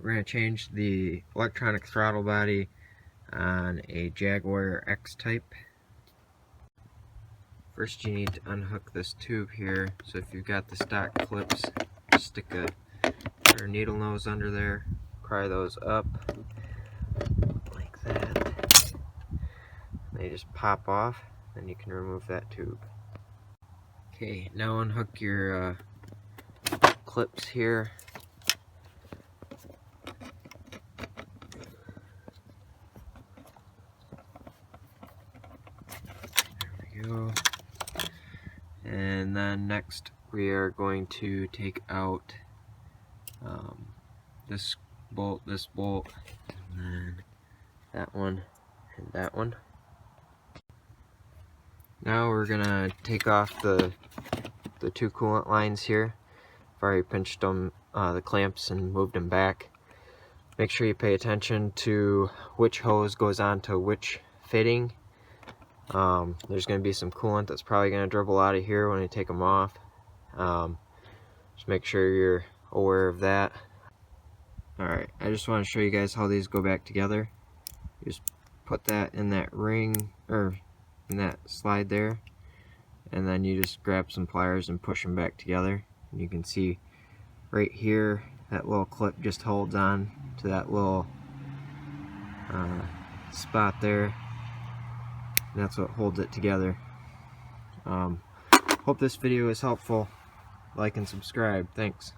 we're going to change the electronic throttle body on a Jaguar X type. First you need to unhook this tube here. So if you've got the stock clips, just stick a needle nose under there, pry those up like that. They just pop off, then you can remove that tube. Okay, now unhook your clips here. There we go. And then next we are going to take out this bolt, and then that one, and that one. Now we're gonna take off the two coolant lines here. I've already pinched them, the clamps, and moved them back. Make sure you pay attention to which hose goes onto which fitting. There's going to be some coolant that's probably going to dribble out of here when you take them off. Just make sure you're aware of that. Alright, I just want to show you guys how these go back together. You just put that in that ring, or in that slide there, and then you just grab some pliers and push them back together. And you can see right here, that little clip just holds on to that little spot there. And that's what holds it together. Hope this video is helpful. Like and subscribe. Thanks.